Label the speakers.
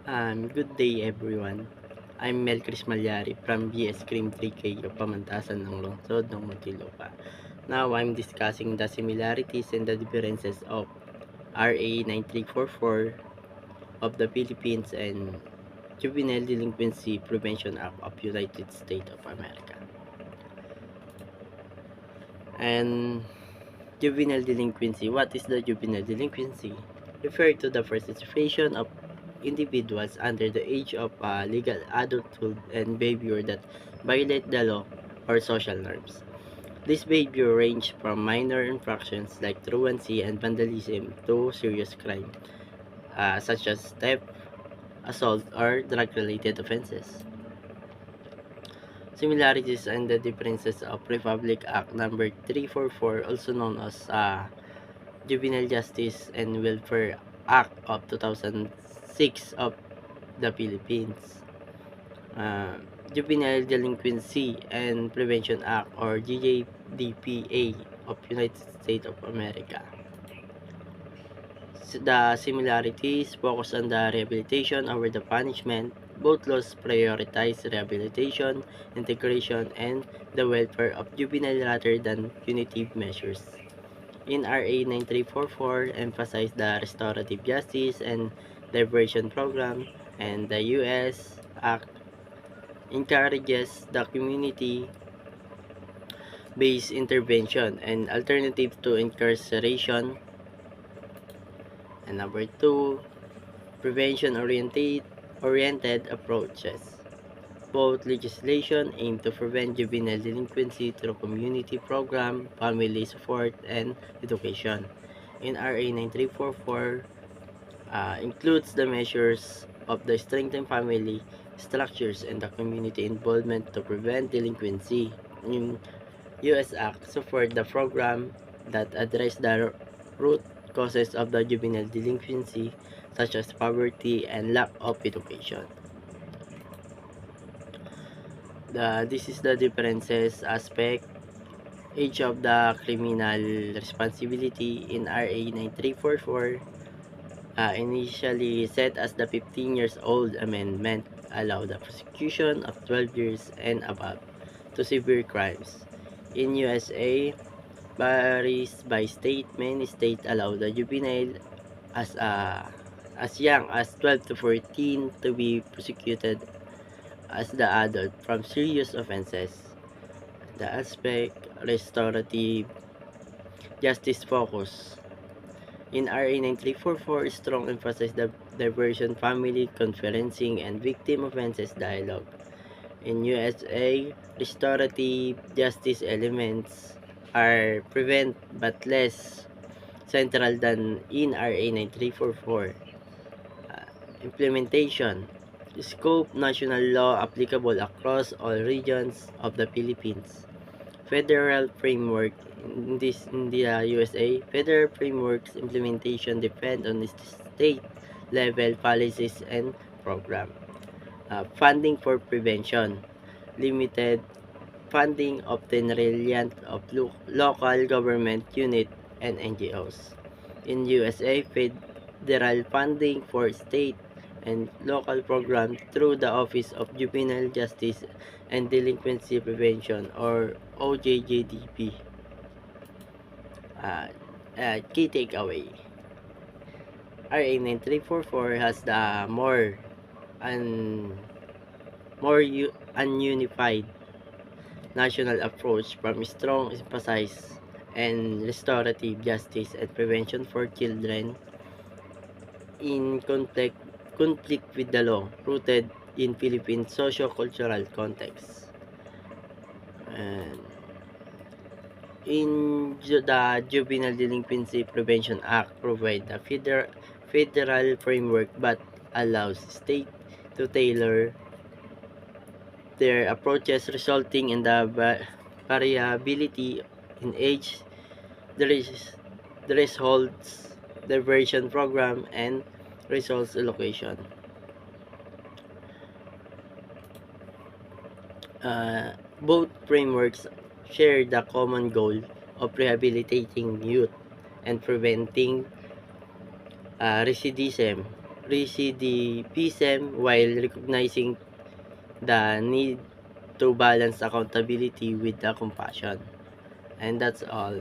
Speaker 1: Good day everyone. I'm Mel Chris Malyari from BS Cream 3K of Pamantasan ng Lungsod ng Muntinlupa. Now I'm discussing the similarities and the differences of RA 9344 of the Philippines and Juvenile Delinquency Prevention Act of United States of America. And juvenile delinquency. What is the juvenile delinquency? Refer to the first situation of individuals under the age of legal adulthood and behavior that violate the law or social norms. This behavior range from minor infractions like truancy and vandalism to serious crime, such as theft, assault, or drug-related offenses. Similarities and the differences of Republic Act number 344, also known as Juvenile Justice and Welfare Act of 2006 of the Philippines. uh, Juvenile Delinquency and Prevention Act or JJDPA of United States of America. The similarities focus on the rehabilitation over the punishment. Both laws prioritize rehabilitation, integration, and the welfare of juvenile rather than punitive measures. In RA 9344, emphasize the restorative justice and diversion program, and the U.S. Act encourages the community-based intervention and alternative to incarceration. And number two, prevention-oriented approaches. Both legislation aim to prevent juvenile delinquency through community program, family support, and education. In RA 9344, includes the measures of the strengthened family structures and the community involvement to prevent delinquency. In U.S. Act support the program that address the root causes of the juvenile delinquency such as poverty and lack of education. This is the differences aspect. Age of the criminal responsibility in RA 9344, initially set as the 15 years old amendment, allow the prosecution of 12 years and above to severe crimes. In USA, varies by state. Many states allow the juvenile as as young as 12 to 14 to be prosecuted as the adult from serious offenses. The aspect restorative justice focus. In RA 9344, strong emphasis the diversion, family conferencing, and victim offenses dialogue. In USA, restorative justice elements are prevent but less central than in RA 9344. Uh, Implementation. Scope national law applicable across all regions of the Philippines. Federal framework in the USA. Federal frameworks implementation depend on the state level policies and program. Funding for prevention. Limited funding often reliant of local government unit and NGOs. In USA, federal funding for state and local programs through the Office of Juvenile Justice and Delinquency Prevention or OJJDP. Key takeaway. RA 9344 has the un, ununified national approach from strong emphasis and restorative justice and prevention for children in conflict with the law rooted in Philippine socio-cultural context. And the Juvenile Delinquency Prevention Act provide the federal framework but allows states to tailor their approaches resulting in the variability in age, the results, diversion program, and resource allocation. Both frameworks share the common goal of rehabilitating youth and preventing recidivism. recidivism while recognizing the need to balance accountability with the compassion. And that's all.